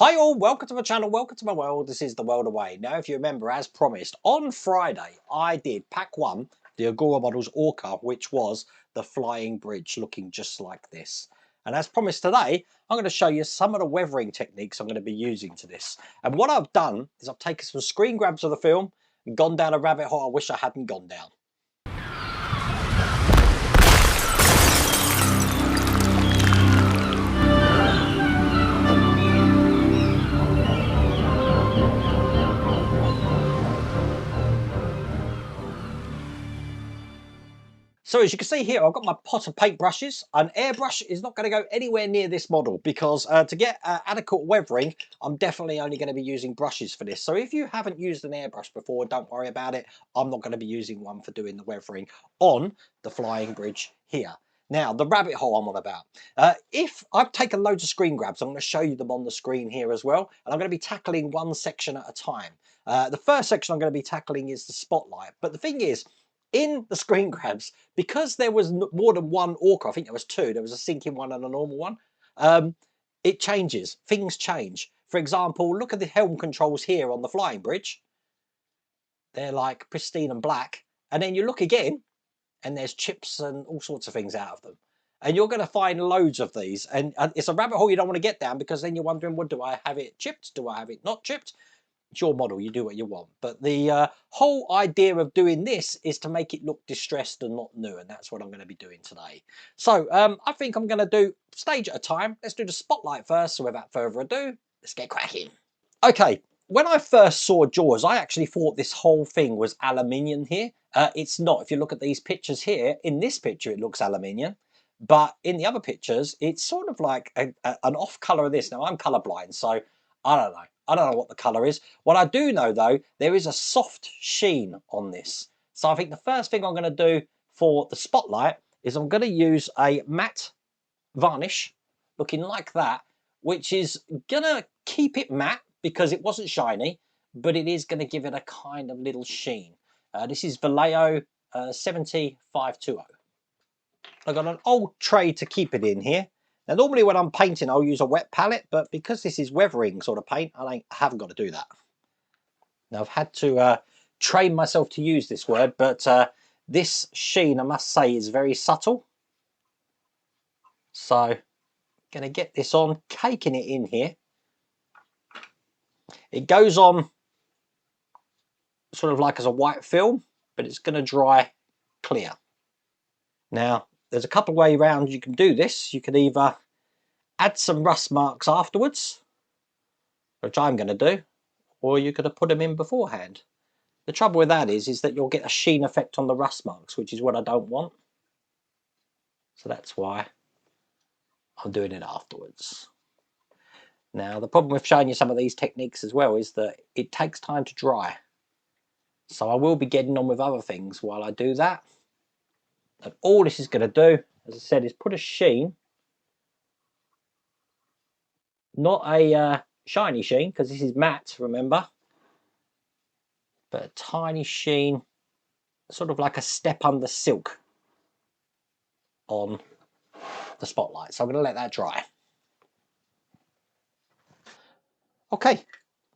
Hi all, welcome to my channel, welcome to my world. This is The World Away. Now if you remember, as promised, on Friday I did pack 1, the Agora Models Orca, which was the flying bridge looking just like this. And as promised today, I'm going to show you some of the weathering techniques I'm going to be using to this. And what I've done is I've taken some screen grabs of the film and gone down a rabbit hole I wish I hadn't gone down. So as you can see here, I've got my pot of paint brushes. An airbrush is not going to go anywhere near this model because to get adequate weathering, I'm definitely only going to be using brushes for this. So if you haven't used an airbrush before, don't worry about it. I'm not going to be using one for doing the weathering on the flying bridge here. Now, the rabbit hole I'm on about. If I've taken loads of screen grabs, I'm going to show you them on the screen here as well. And I'm going to be tackling one section at a time. The first section I'm going to be tackling is the spotlight. But the thing is, in the screen grabs, because there was more than one orca, I think there was 2, there was a sinking one and a normal one, it changes, things change. For example, look at the helm controls here on the flying bridge. They're like pristine and black, and then you look again and there's chips and all sorts of things out of them. And you're going to find loads of these, and it's a rabbit hole you don't want to get down, because then you're wondering, well, do I have it chipped? Do I have it not chipped? It's your model, you do what you want. But the whole idea of doing this is to make it look distressed and not new, and that's what I'm going to be doing today. So I think I'm going to do stage at a time. Let's do the spotlight first. So without further ado, let's get cracking. Okay, when I first saw Jaws, I actually thought this whole thing was aluminium here. It's not. If you look at these pictures here, in this picture it looks aluminium, but in the other pictures it's sort of like an off colour of this. Now I'm colourblind, so I don't know. I don't know what the colour is. What I do know though, there is a soft sheen on this. So I think the first thing I'm going to do for the spotlight is I'm going to use a matte varnish looking like that, which is going to keep it matte because it wasn't shiny, but it is going to give it a kind of little sheen. This is Vallejo 7520. I've got an old tray to keep it in here. Now, normally when I'm painting, I'll use a wet palette, but because this is weathering sort of paint, I haven't got to do that. Now, I've had to train myself to use this word, but this sheen, I must say, is very subtle. So, going to get this on, caking it in here. It goes on sort of like as a white film, but it's going to dry clear. Now, there's a couple of ways around you can do this. You can either add some rust marks afterwards, which I'm going to do, or you could have put them in beforehand. The trouble with that is that you'll get a sheen effect on the rust marks, which is what I don't want. So that's why I'm doing it afterwards. Now, the problem with showing you some of these techniques as well is that it takes time to dry. So I will be getting on with other things while I do that. And all this is going to do, as I said, is put a sheen. Not a shiny sheen, because this is matte, remember. But a tiny sheen, sort of like a step under silk on the spotlight. So I'm going to let that dry. Okay, I'm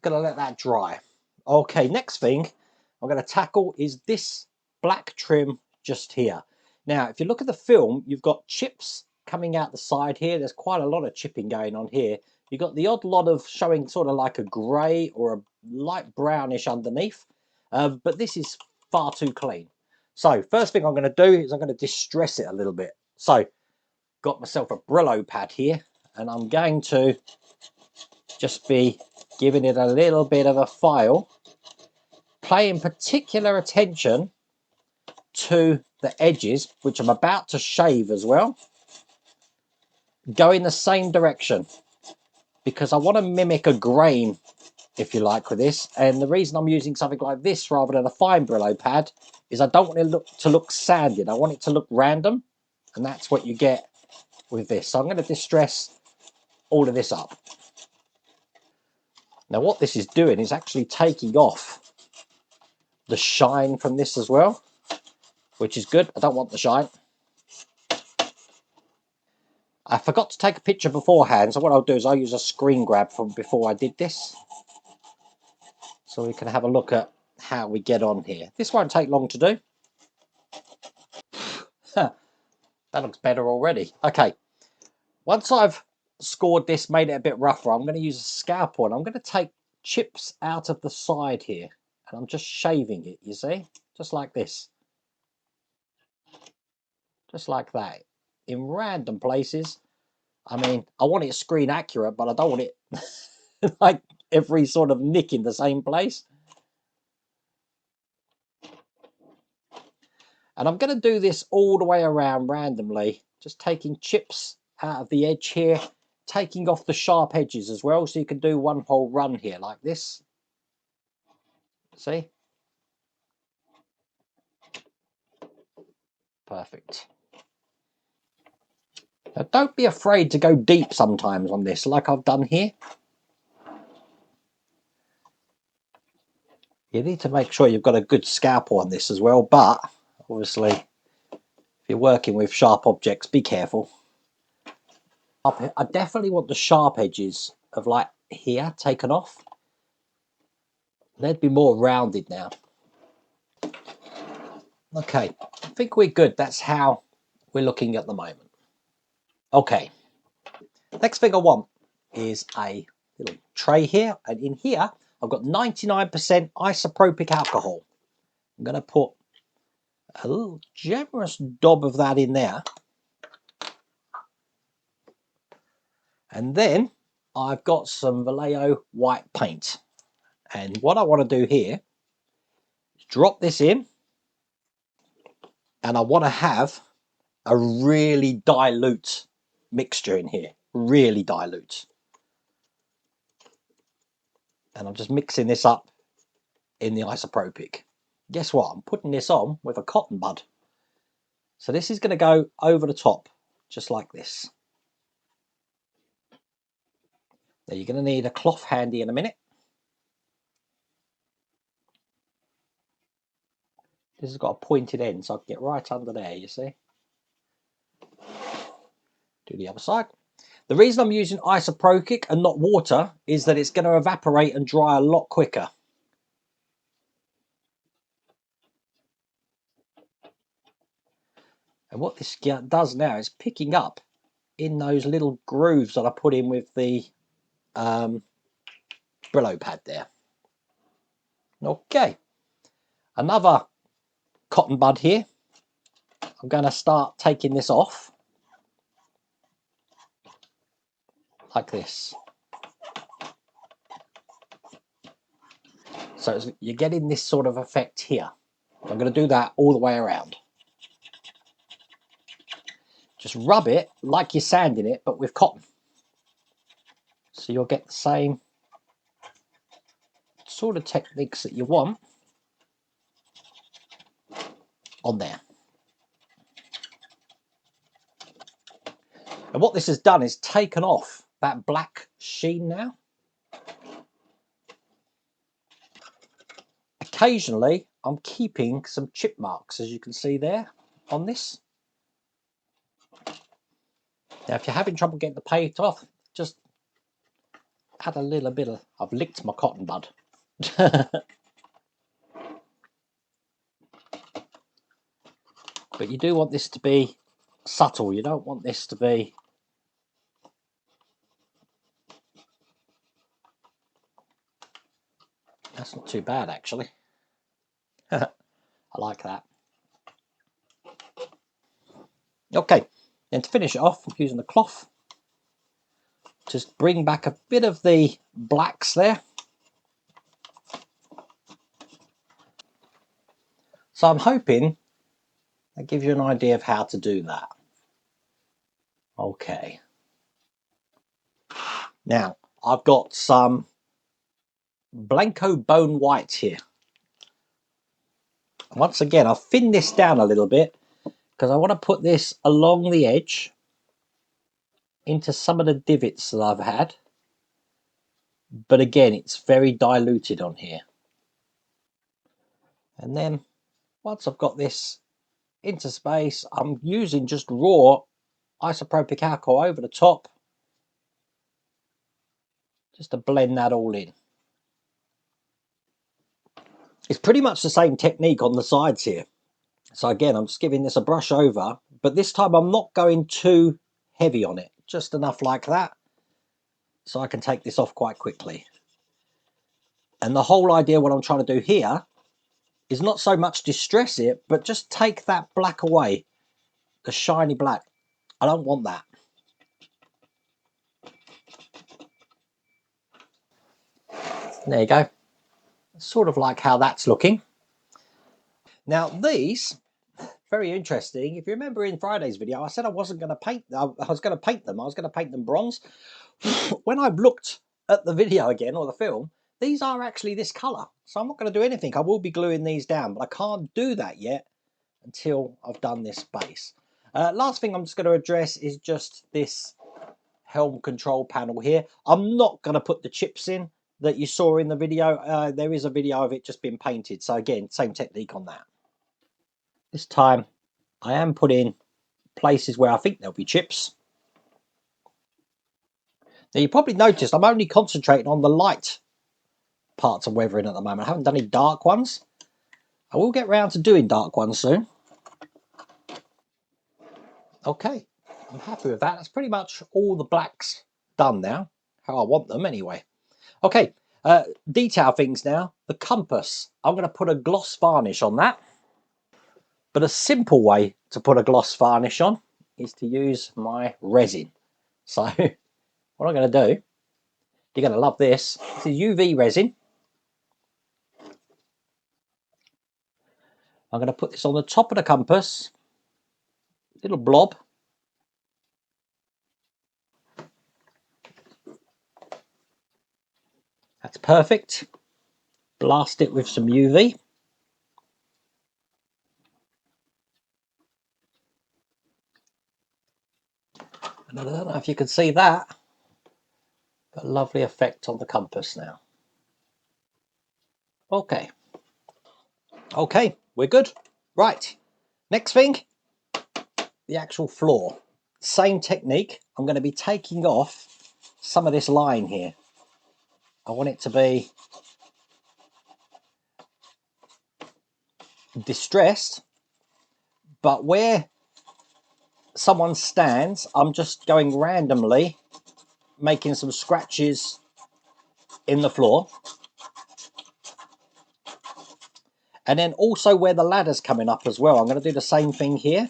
going to let that dry. Okay, next thing I'm going to tackle is this black trim just here. Now, if you look at the film, you've got chips coming out the side here. There's quite a lot of chipping going on here. You've got the odd lot of showing sort of like a grey or a light brownish underneath. But this is far too clean. So first thing I'm going to do is I'm going to distress it a little bit. So got myself a Brillo pad here, and I'm going to just be giving it a little bit of a file, paying particular attention to the edges, which I'm about to shave as well. Go in the same direction because I want to mimic a grain, if you like, with this. And the reason I'm using something like this rather than a fine Brillo pad is I don't want it to look sanded. I want it to look random, and that's what you get with this. So I'm going to distress all of this up. Now what this is doing is actually taking off the shine from this as well, which is good. I don't want the shine. I forgot to take a picture beforehand, so what I'll do is I'll use a screen grab from before I did this, so we can have a look at how we get on here. This won't take long to do. That looks better already. Okay, once I've scored this, made it a bit rougher, I'm going to use a scalpel and I'm going to take chips out of the side here, and I'm just shaving it, you see, just like this, just like that, in random places. I mean, I want it screen accurate, but I don't want it like every sort of nick in the same place. And I'm going to do this all the way around randomly, just taking chips out of the edge here, taking off the sharp edges as well, so you can do one whole run here like this. See? Perfect. Now, don't be afraid to go deep sometimes on this, like I've done here. You need to make sure you've got a good scalpel on this as well, but obviously, if you're working with sharp objects, be careful. I definitely want the sharp edges of like here taken off. They'd be more rounded now. Okay, I think we're good. That's how we're looking at the moment. Okay, next thing I want is a little tray here, and in here I've got 99% isopropyl alcohol. I'm going to put a little generous dob of that in there, and then I've got some Vallejo white paint, and what I want to do here is drop this in, and I want to have a really dilute mixture in here, really dilute. And I'm just mixing this up in the isopropyl. Guess what? I'm putting this on with a cotton bud. So this is going to go over the top, just like this. Now you're going to need a cloth handy in a minute. This has got a pointed end, so I can get right under there, you see. Do the other side. The reason I'm using isopropyl and not water is that it's going to evaporate and dry a lot quicker. And what this does now is picking up in those little grooves that I put in with the Brillo pad there. Okay, another cotton bud here. I'm going to start taking this off like this. So you're getting this sort of effect here. I'm going to do that all the way around. Just rub it like you're sanding it, but with cotton. So you'll get the same sort of techniques that you want on there. And what this has done is taken off that black sheen now. Occasionally, I'm keeping some chip marks, as you can see there, on this. Now, if you're having trouble getting the paint off, just add a little bit of... I've licked my cotton bud. But you do want this to be subtle. You don't want this to be... That's not too bad, actually. I like that. Okay, and to finish it off, I'm using the cloth. Just bring back a bit of the blacks there. So I'm hoping that gives you an idea of how to do that. Okay. Now, I've got some Blanco Bone White here. Once again, I've thinned this down a little bit because I want to put this along the edge into some of the divots that I've had. But again, it's very diluted on here. And then once I've got this into space, I'm using just raw isopropyl alcohol over the top, just to blend that all in. It's pretty much the same technique on the sides here. So again, I'm just giving this a brush over, but this time I'm not going too heavy on it, just enough like that, so I can take this off quite quickly. And the whole idea, what I'm trying to do here, is not so much distress it, but just take that black away, the shiny black. I don't want that. There you go. Sort of like how that's looking. Now these, very interesting. If you remember in Friday's video, I said I wasn't going to paint. I was going to paint them. I was going to paint them bronze. When I've looked at the video again, or the film, these are actually this colour. So I'm not going to do anything. I will be gluing these down, but I can't do that yet until I've done this base. Last thing I'm just going to address is just this helm control panel here. I'm not going to put the chips in that you saw in the video. There is a video of it just being painted. So again, same technique on that. This time I am putting places where I think there'll be chips. Now you probably noticed I'm only concentrating on the light parts of weathering at the moment. I haven't done any dark ones. I will get round to doing dark ones soon. Okay, I'm happy with that. That's pretty much all the blacks done now, how I want them anyway. Okay, detail things now. The compass, I'm going to put a gloss varnish on that. But a simple way to put a gloss varnish on is to use my resin. So what I'm going to do, you're going to love this. This is UV resin. I'm going to put this on the top of the compass, little blob. That's perfect. Blast it with some UV. And I don't know if you can see that, but a lovely effect on the compass now. Okay. Okay, we're good. Right. Next thing, the actual floor. Same technique. I'm going to be taking off some of this line here. I want it to be distressed, but where someone stands, I'm just going randomly, making some scratches in the floor. And then also where the ladder's coming up as well, I'm going to do the same thing here,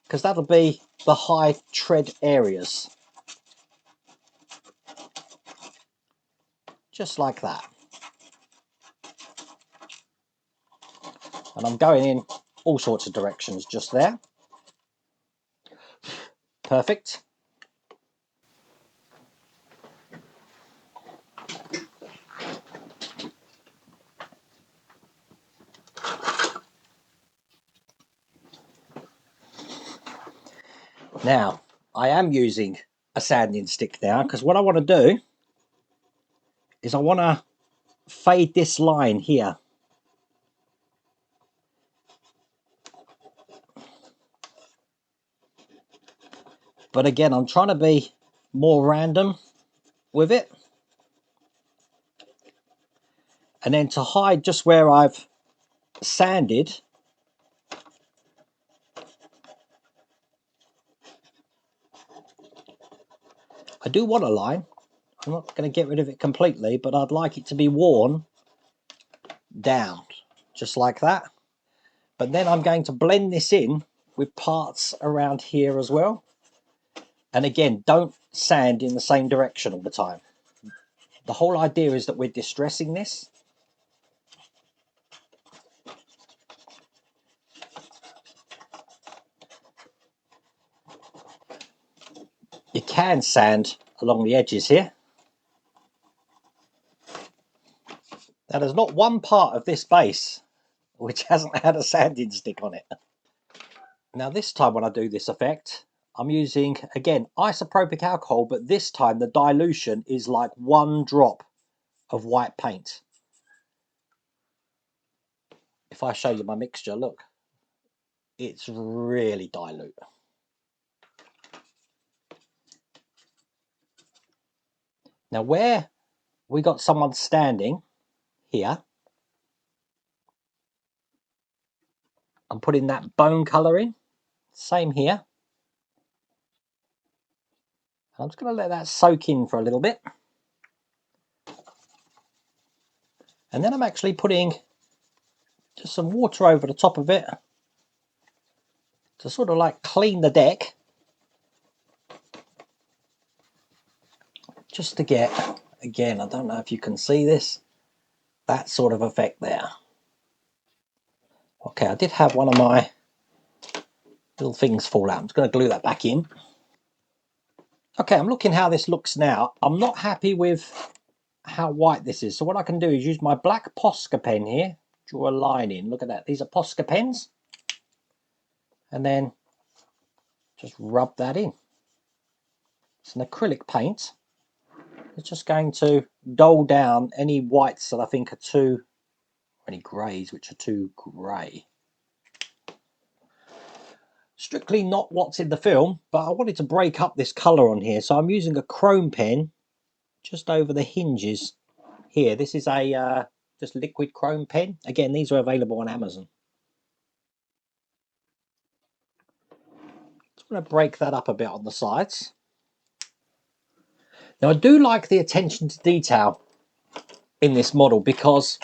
because that'll be the high tread areas. Just like that. And I'm going in all sorts of directions just there. Perfect. Now, I am using a sanding stick now, because what I want to do is I want to fade this line here. But again, I'm trying to be more random with it. And then to hide just where I've sanded, I do want a line. I'm not going to get rid of it completely, but I'd like it to be worn down, just like that. But then I'm going to blend this in with parts around here as well. And again, don't sand in the same direction all the time. The whole idea is that we're distressing this. You can sand along the edges here. Now there's not one part of this base which hasn't had a sanding stick on it. Now this time when I do this effect, I'm using, again, isopropyl alcohol, but this time the dilution is like 1 drop of white paint. If I show you my mixture, look, it's really dilute. Now where we got someone standing here, I'm putting that bone colour in. Same here. I'm just going to let that soak in for a little bit. And then I'm actually putting just some water over the top of it to sort of like clean the deck. Just to get, again, I don't know if you can see this, that sort of effect there. Okay, I did have one of my little things fall out. I'm just going to glue that back in. Okay, I'm looking how this looks now. I'm not happy with how white this is. So what I can do is use my black Posca pen here, draw a line in. Look at that. These are Posca pens. And then just rub that in. It's an acrylic paint. It's just going to dull down any whites that I think are too, any greys which are too grey. Strictly not what's in the film, but I wanted to break up this colour on here, so I'm using a chrome pen just over the hinges here. This is a just liquid chrome pen. Again, these are available on Amazon. Just going to break that up a bit on the sides. Now I do like the attention to detail in this model, because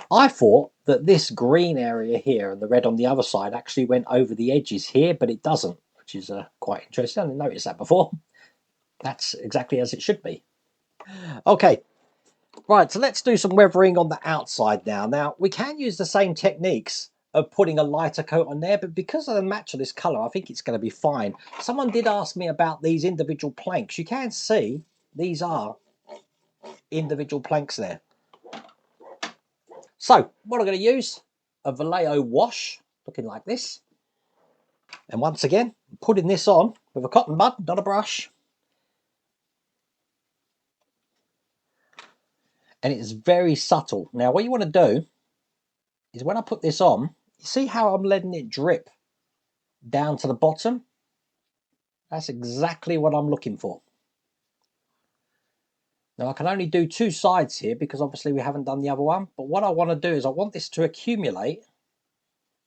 I thought that this green area here and the red on the other side actually went over the edges here, but it doesn't, which is quite interesting. I didn't notice that before. That's exactly as it should be. Okay, right, so let's do some weathering on the outside now. Now, we can use the same techniques of putting a lighter coat on there, but because of the match of this colour, I think it's going to be fine. Someone did ask me about these individual planks. You can see these are individual planks there. So, what I'm going to use, a Vallejo wash, looking like this. And once again, putting this on with a cotton bud, not a brush. And it's very subtle. Now, what you want to do is when I put this on, you see how I'm letting it drip down to the bottom? That's exactly what I'm looking for. Now, I can only do two sides here because obviously we haven't done the other one. But what I want to do is I want this to accumulate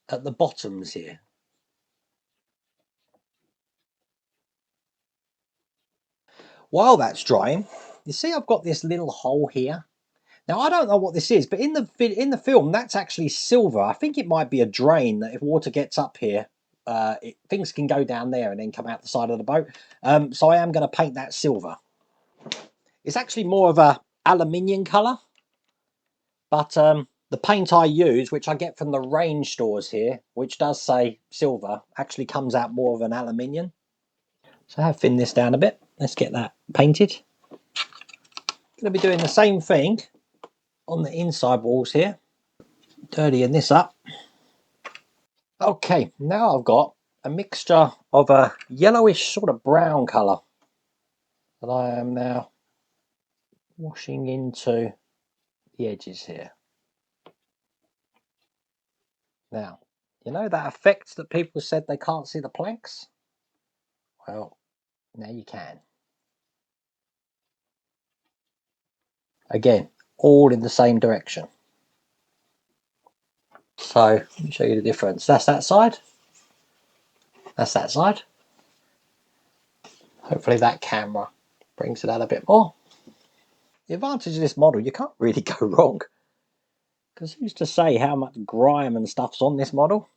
at the bottoms here. While that's drying, you see I've got this little hole here. Now, I don't know what this is, but in the film, that's actually silver. I think it might be a drain that if water gets up here, things can go down there and then come out the side of the boat. So I am going to paint that silver. It's actually more of a aluminium colour, but the paint I use, which I get from the range stores here, which does say silver, actually comes out more of an aluminium. So I have thinned this down a bit. Let's get that painted. Going to be doing the same thing on the inside walls here. Dirtying this up. Okay, now I've got a mixture of a yellowish sort of brown colour that I am now washing into the edges here. Now, you know that effect that people said they can't see the planks? Well, now you can. Again, all in the same direction. So, let me show you the difference. That's that side. That's that side. Hopefully that camera brings it out a bit more. The advantage of this model, you can't really go wrong. Because who's to say how much grime and stuff's on this model?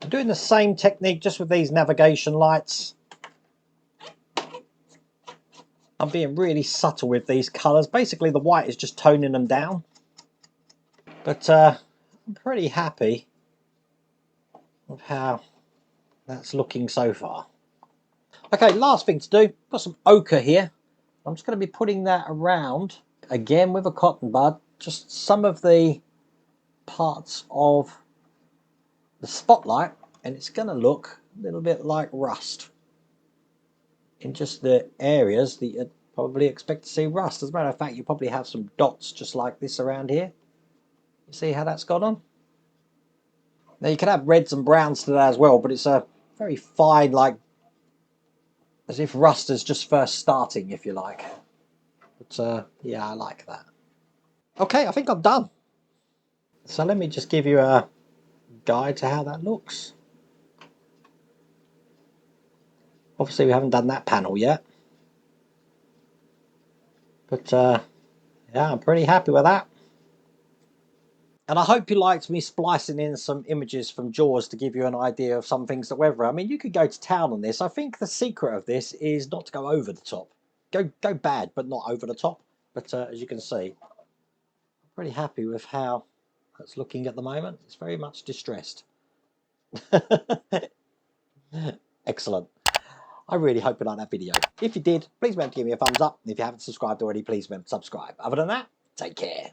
I'm doing the same technique just with these navigation lights. I'm being really subtle with these colours. Basically the white is just toning them down. But I'm pretty happy with how that's looking so far. Okay, last thing to do, got some ochre here. I'm just going to be putting that around, again with a cotton bud, just some of the parts of the spotlight, and it's going to look a little bit like rust in just the areas that you'd probably expect to see rust. As a matter of fact, you probably have some dots just like this around here. You see how that's gone on? Now you can have reds and browns to that as well, but it's a very fine, like as if rust is just first starting, if you like. But yeah, I like that. Okay, I think I'm done. So let me just give you a guide to how that looks. Obviously we haven't done that panel yet, but yeah, I'm pretty happy with that. And I hope you liked me splicing in some images from Jaws to give you an idea of some things that weather. I mean, you could go to town on this. I think the secret of this is not to go over the top. Go bad, but not over the top. But as you can see, I'm pretty happy with how that's looking at the moment. It's very much distressed. Excellent. I really hope you liked that video. If you did, please remember to give me a thumbs up. And if you haven't subscribed already, please remember to subscribe. Other than that, take care.